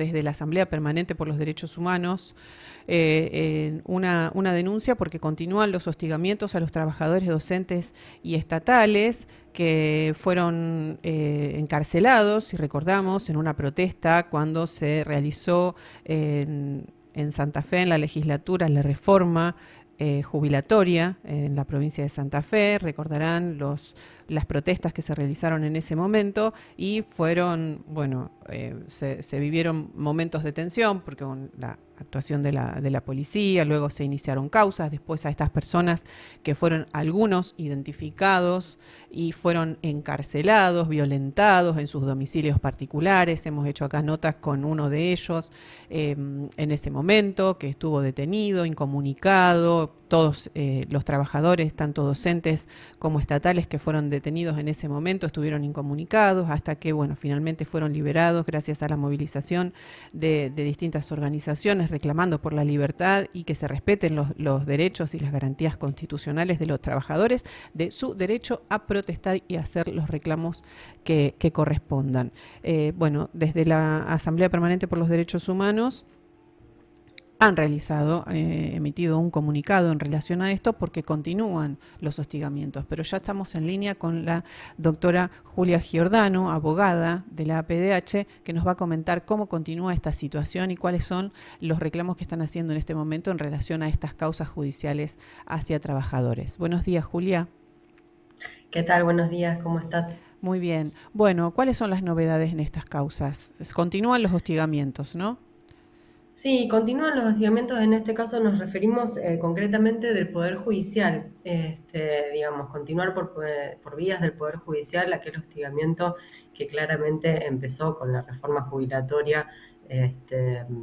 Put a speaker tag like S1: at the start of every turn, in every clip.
S1: desde la Asamblea Permanente por los Derechos Humanos una denuncia porque continúan los hostigamientos a los trabajadores docentes y estatales que fueron encarcelados, si recordamos, en una protesta cuando se realizó en Santa Fe, en la legislatura, la reforma jubilatoria en la provincia de Santa Fe. Recordarán las protestas que se realizaron en ese momento y fueron, bueno, se vivieron momentos de tensión porque con la actuación de la policía, luego se iniciaron causas, después a estas personas que fueron algunos identificados y fueron encarcelados, violentados en sus domicilios particulares. Hemos hecho acá notas con uno de ellos en ese momento, que estuvo detenido, incomunicado. Todos los trabajadores, tanto docentes como estatales, que fueron detenidos en ese momento, estuvieron incomunicados hasta que, bueno, finalmente fueron liberados gracias a la movilización de distintas organizaciones reclamando por la libertad y que se respeten los derechos y las garantías constitucionales de los trabajadores, de su derecho a protestar y hacer los reclamos que correspondan. Bueno, desde la Asamblea Permanente por los Derechos Humanos han emitido un comunicado en relación a esto porque continúan los hostigamientos, pero ya estamos en línea con la doctora Julia Giordano, abogada de la APDH, que nos va a comentar cómo continúa esta situación y cuáles son los reclamos que están haciendo en este momento en relación a estas causas judiciales hacia trabajadores. Buenos días, Julia.
S2: ¿Qué tal? Buenos días, ¿cómo estás?
S1: Muy bien. Bueno, ¿cuáles son las novedades en estas causas? Continúan los hostigamientos, ¿no?
S2: Sí, continúan los hostigamientos. En este caso nos referimos concretamente del Poder Judicial. Digamos, continuar por vías del Poder Judicial aquel hostigamiento que claramente empezó con la reforma jubilatoria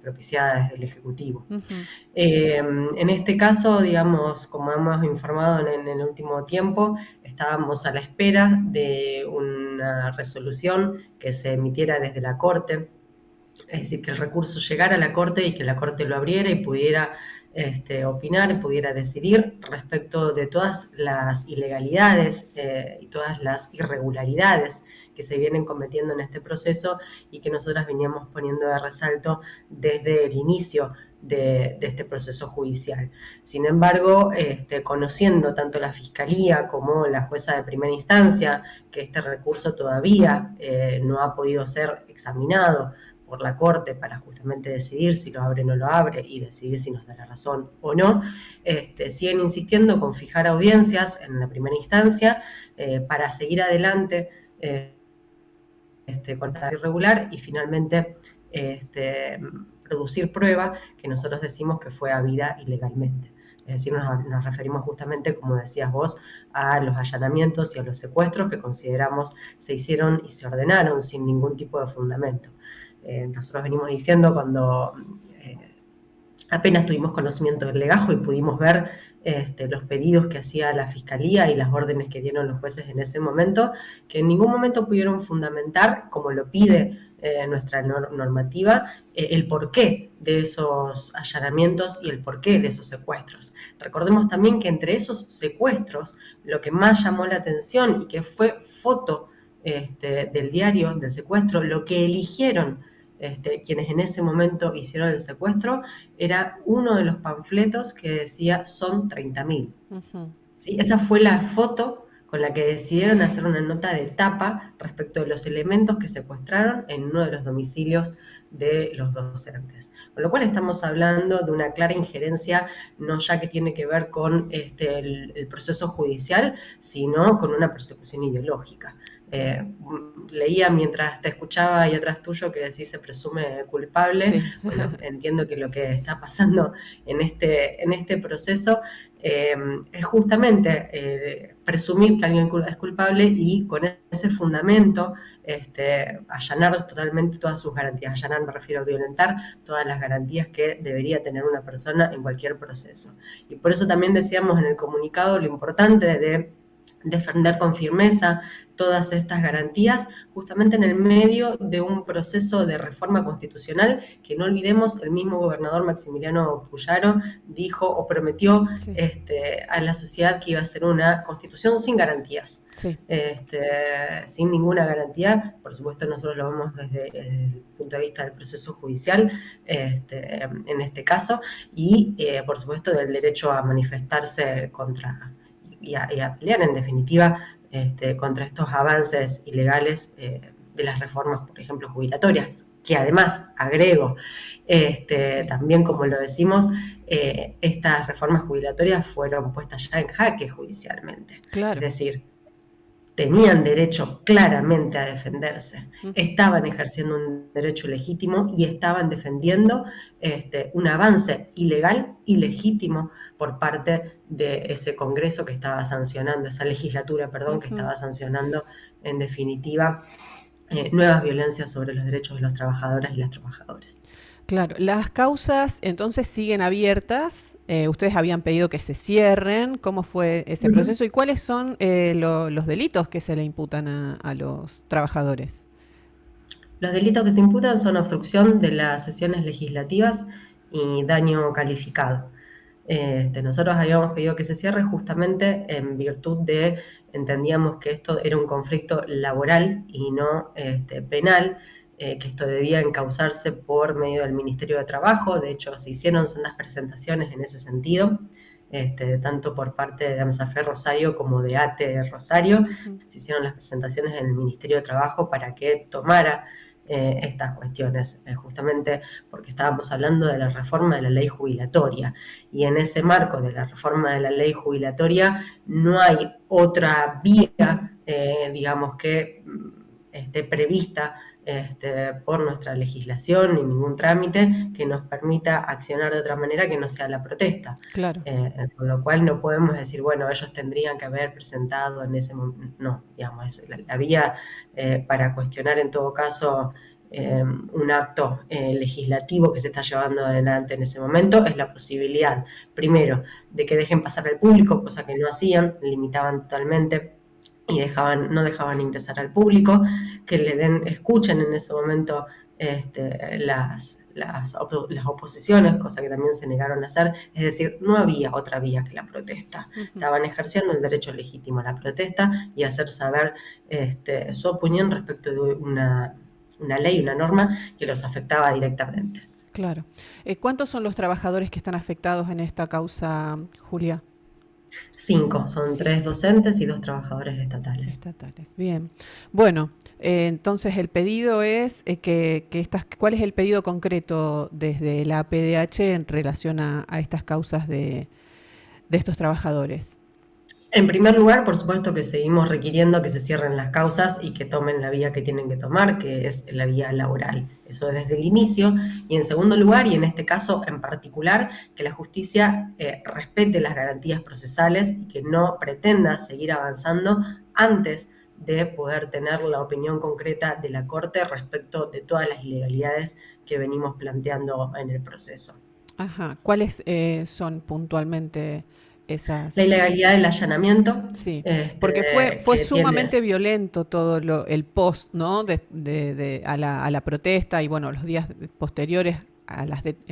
S2: propiciada desde el Ejecutivo.
S1: Uh-huh.
S2: En este caso, digamos, como hemos informado en el último tiempo, estábamos a la espera de una resolución que se emitiera desde la Corte. Es decir, que el recurso llegara a la Corte y que la Corte lo abriera y pudiera opinar y pudiera decidir respecto de todas las ilegalidades y todas las irregularidades que se vienen cometiendo en este proceso y que nosotras veníamos poniendo de resalto desde el inicio de este proceso judicial. Sin embargo, conociendo tanto la Fiscalía como la jueza de primera instancia que este recurso todavía no ha podido ser examinado por la Corte para justamente decidir si lo abre o no lo abre y decidir si nos da la razón o no, siguen insistiendo con fijar audiencias en la primera instancia para seguir adelante con la irregular y finalmente producir prueba que nosotros decimos que fue habida ilegalmente. Es decir, nos referimos justamente, como decías vos, a los allanamientos y a los secuestros que consideramos se hicieron y se ordenaron sin ningún tipo de fundamento. Nosotros venimos diciendo cuando apenas tuvimos conocimiento del legajo y pudimos ver los pedidos que hacía la Fiscalía y las órdenes que dieron los jueces en ese momento, que en ningún momento pudieron fundamentar, como lo pide nuestra normativa, el porqué de esos allanamientos y el porqué de esos secuestros. Recordemos también que entre esos secuestros, lo que más llamó la atención y que fue foto del diario del secuestro, lo que eligieron quienes en ese momento hicieron el secuestro, era uno de los panfletos que decía son 30.000. Uh-huh. ¿Sí? Esa fue la foto con la que decidieron hacer una nota de tapa respecto de los elementos que secuestraron en uno de los domicilios de los docentes. Con lo cual estamos hablando de una clara injerencia, no ya que tiene que ver con el proceso judicial, sino con una persecución ideológica. Leía mientras te escuchaba ahí atrás tuyo que decís se presume culpable. Sí. Bueno, entiendo que lo que está pasando en este proceso es justamente presumir que alguien es culpable y con ese fundamento allanar totalmente todas sus garantías. Allanar me refiero a violentar todas las garantías que debería tener una persona en cualquier proceso. Y por eso también decíamos en el comunicado lo importante de defender con firmeza todas estas garantías, justamente en el medio de un proceso de reforma constitucional que, no olvidemos, el mismo gobernador Maximiliano Puyaro dijo o prometió
S1: Sí,
S2: a la sociedad que iba a ser una constitución sin garantías.
S1: sí,
S2: Sin ninguna garantía. Por supuesto, nosotros lo vemos desde el punto de vista del proceso judicial, en este caso, y por supuesto del derecho a manifestarse contra y a pelear, en definitiva, contra estos avances ilegales de las reformas, por ejemplo, jubilatorias, que además, agrego,
S1: sí,
S2: también, como lo decimos, estas reformas jubilatorias fueron puestas ya en jaque judicialmente. Es
S1: claro.
S2: decir, tenían derecho claramente a defenderse,
S1: Ujú.
S2: estaban ejerciendo un derecho legítimo y estaban defendiendo un avance ilegal y legítimo por parte de ese Congreso que estaba sancionando, esa legislatura, perdón, que
S1: Ujú.
S2: estaba sancionando, en definitiva, nuevas violencias sobre los derechos de los trabajadoras y las trabajadoras.
S1: Claro, las causas entonces siguen abiertas. Ustedes habían pedido que se cierren. ¿Cómo fue ese
S2: Uh-huh.
S1: proceso y cuáles son los delitos que se le imputan a los trabajadores?
S2: Los delitos que se imputan son obstrucción de las sesiones legislativas y daño calificado. Nosotros habíamos pedido que se cierre justamente en virtud de, entendíamos que esto era un conflicto laboral y no penal, que esto debía encauzarse por medio del Ministerio de Trabajo. De hecho, se hicieron sendas presentaciones en ese sentido, tanto por parte de AMSAFE Rosario como de ATE Rosario.
S1: Ujú.
S2: Se hicieron las presentaciones en el Ministerio de Trabajo para que tomara estas cuestiones, justamente porque estábamos hablando de la reforma de la ley jubilatoria, y en ese marco de la reforma de la ley jubilatoria no hay otra vía, digamos, que esté prevista por nuestra legislación, ni ningún trámite que nos permita accionar de otra manera que no sea la protesta.
S1: Claro,
S2: Con lo cual no podemos decir, bueno, ellos tendrían que haber presentado en ese momento, no, digamos, es la vía para cuestionar en todo caso un acto legislativo que se está llevando adelante en ese momento, es la posibilidad, primero, de que dejen pasar al público, cosa que no hacían, limitaban totalmente y no dejaban ingresar al público, que escuchen en ese momento las oposiciones, cosa que también se negaron a hacer. Es decir, no había otra vía que la protesta.
S1: ujú,
S2: Estaban ejerciendo el derecho legítimo a la protesta y a hacer saber su opinión respecto de una ley, una norma que los afectaba directamente.
S1: claro. ¿Cuántos son los trabajadores que están afectados en esta causa, Julia?
S2: 5, son 3
S1: Cinco.
S2: docentes y 2 trabajadores estatales.
S1: Estatales. Bien. Bueno, entonces el pedido es ¿cuál es el pedido concreto desde la APDH en relación a estas causas de estos trabajadores?
S2: En primer lugar, por supuesto que seguimos requiriendo que se cierren las causas y que tomen la vía que tienen que tomar, que es la vía laboral. Eso desde el inicio. Y en segundo lugar, y en este caso en particular, que la justicia respete las garantías procesales y que no pretenda seguir avanzando antes de poder tener la opinión concreta de la Corte respecto de todas las ilegalidades que venimos planteando en el proceso.
S1: Ajá. ¿Cuáles son puntualmente
S2: La
S1: esas?
S2: ilegalidad del allanamiento,
S1: Sí, porque fue
S2: que tiene.
S1: sumamente violento todo el post, ¿no? A la protesta y bueno, los días posteriores a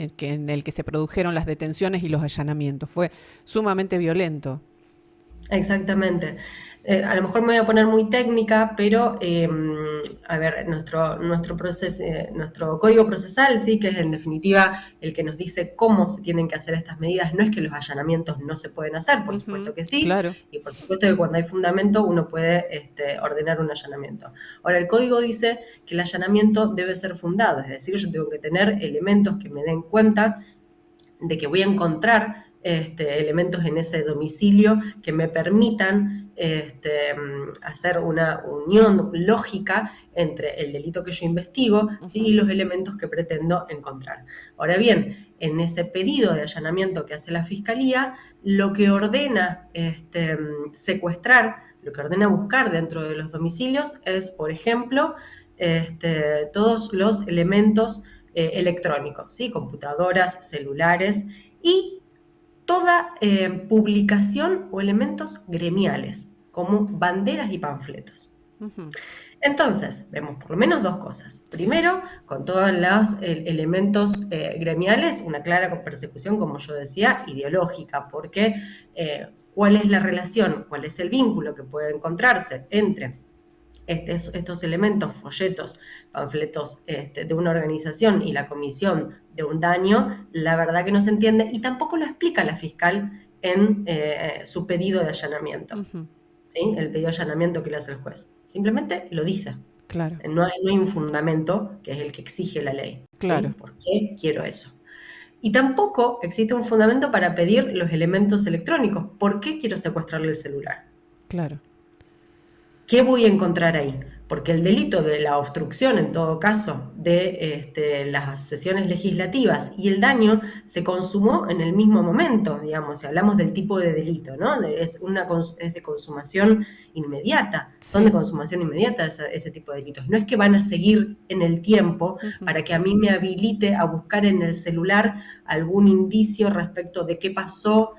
S1: en el que se produjeron las detenciones y los allanamientos. Fue sumamente violento.
S2: Exactamente. A lo mejor me voy a poner muy técnica, pero a ver, nuestro código procesal, sí, que es en definitiva el que nos dice cómo se tienen que hacer estas medidas. No es que los allanamientos no se pueden hacer, por supuesto
S1: Ujú,
S2: que sí,
S1: claro.
S2: y por supuesto que cuando hay fundamento uno puede ordenar un allanamiento. Ahora, el código dice que el allanamiento debe ser fundado, es decir, yo tengo que tener elementos que me den cuenta de que voy a encontrar elementos en ese domicilio que me permitan hacer una unión lógica entre el delito que yo investigo, ¿sí?, y
S1: Ujú,
S2: los elementos que pretendo encontrar. Ahora bien, en ese pedido de allanamiento que hace la Fiscalía, lo que ordena secuestrar, lo que ordena buscar dentro de los domicilios es, por ejemplo, todos los elementos electrónicos, ¿sí?, computadoras, celulares y toda publicación o elementos gremiales, como banderas y panfletos.
S1: Ujú.
S2: Entonces, vemos por lo menos dos cosas.
S1: Sí.
S2: Primero, con todos los elementos gremiales, una clara persecución, como yo decía, ideológica, porque ¿cuál es la relación, cuál es el vínculo que puede encontrarse entre estos elementos, folletos, panfletos de una organización y la comisión de un daño? La verdad que no se entiende y tampoco lo explica la fiscal en su pedido de allanamiento.
S1: Ujú.
S2: ¿Sí? El pedido de allanamiento que le hace el juez. Simplemente lo dice.
S1: Claro,
S2: No hay un fundamento, que es el que exige la ley.
S1: claro,
S2: ¿Sí? ¿Por qué quiero eso? Y tampoco existe un fundamento para pedir los elementos electrónicos. ¿Por qué quiero secuestrarle el celular?
S1: claro.
S2: ¿Qué voy a encontrar ahí? Porque el delito de la obstrucción, en todo caso, de las sesiones legislativas y el daño se consumó en el mismo momento, digamos, si hablamos del tipo de delito, ¿no? Es de consumación inmediata, son de
S1: Sí.
S2: consumación inmediata ese tipo de delitos. No es que van a seguir en el tiempo
S1: Ujú.
S2: para que a mí me habilite a buscar en el celular algún indicio respecto de qué pasó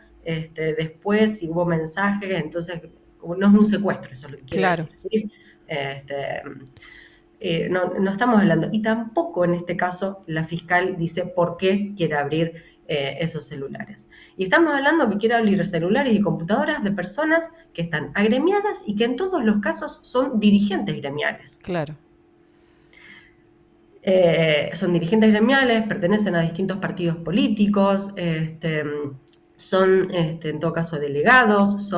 S2: después, si hubo mensajes, entonces no es un secuestro, eso es lo que quiero
S1: Claro,
S2: decir, ¿sí? No estamos hablando, y tampoco en este caso la fiscal dice por qué quiere abrir esos celulares. Y estamos hablando que quiere abrir celulares y computadoras de personas que están agremiadas y que en todos los casos son dirigentes gremiales.
S1: claro.
S2: Son dirigentes gremiales, pertenecen a distintos partidos políticos, son en todo caso delegados,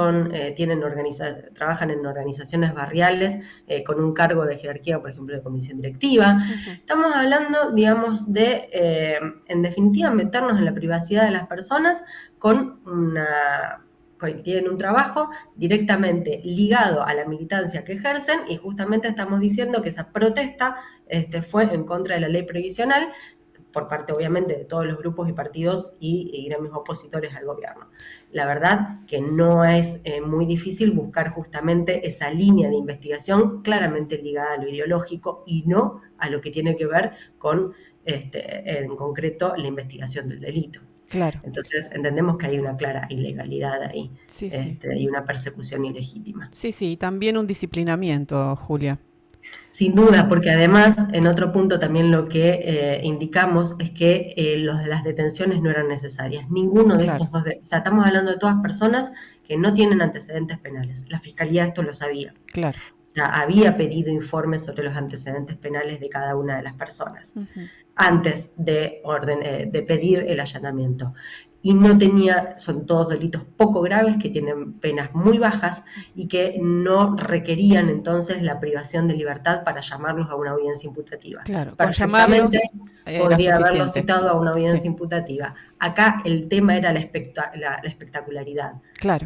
S2: trabajan en organizaciones barriales con un cargo de jerarquía, por ejemplo, de comisión directiva.
S1: Ujú.
S2: Estamos hablando, digamos, en definitiva, meternos en la privacidad de las personas tienen un trabajo directamente ligado a la militancia que ejercen, y justamente estamos diciendo que esa protesta fue en contra de la ley previsional por parte, obviamente, de todos los grupos y partidos y gremios opositores al gobierno. La verdad que no es muy difícil buscar justamente esa línea de investigación claramente ligada a lo ideológico y no a lo que tiene que ver con, en concreto, la investigación del delito.
S1: Claro.
S2: Entonces entendemos que hay una clara ilegalidad ahí
S1: Sí, sí.
S2: y una persecución ilegítima.
S1: Sí, sí, también un disciplinamiento, Julia.
S2: Sin duda, porque además, en otro punto también lo que indicamos es que las detenciones no eran necesarias. Ninguno de
S1: Claro,
S2: estos dos, o sea, estamos hablando de todas personas que no tienen antecedentes penales. La Fiscalía esto lo sabía.
S1: claro.
S2: Ya había pedido informes sobre los antecedentes penales de cada una de las personas
S1: Ujú.
S2: antes de pedir el allanamiento. Y son todos delitos poco graves que tienen penas muy bajas y que no requerían entonces la privación de libertad para llamarlos a una audiencia imputativa.
S1: Claro, con
S2: Perfectamente
S1: llamarlos era
S2: podría haberlos
S1: suficiente.
S2: citado a una
S1: Sí,
S2: audiencia imputativa. Acá el tema era la espectacularidad.
S1: claro.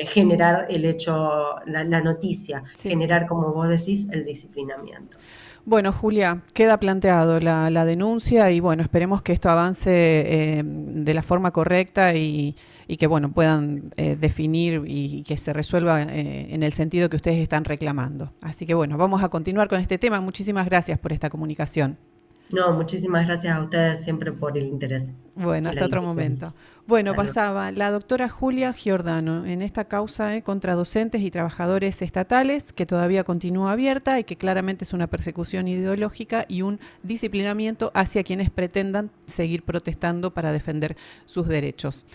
S2: Generar el hecho, la noticia,
S1: Sí, sí.
S2: generar, como vos decís, el disciplinamiento.
S1: Bueno, Julia, queda planteado la denuncia y bueno, esperemos que esto avance de la forma correcta y que bueno, puedan definir y que se resuelva en el sentido que ustedes están reclamando. Así que bueno, vamos a continuar con este tema. Muchísimas gracias por esta comunicación.
S2: No, muchísimas gracias a ustedes siempre por el interés
S1: Bueno,
S2: y la
S1: hasta otro
S2: difusión.
S1: momento. Bueno,
S2: Hasta luego.
S1: pasaba la doctora Julia Giordano en esta causa contra docentes y trabajadores estatales que todavía continúa abierta y que claramente es una persecución ideológica y un disciplinamiento hacia quienes pretendan seguir protestando para defender sus derechos.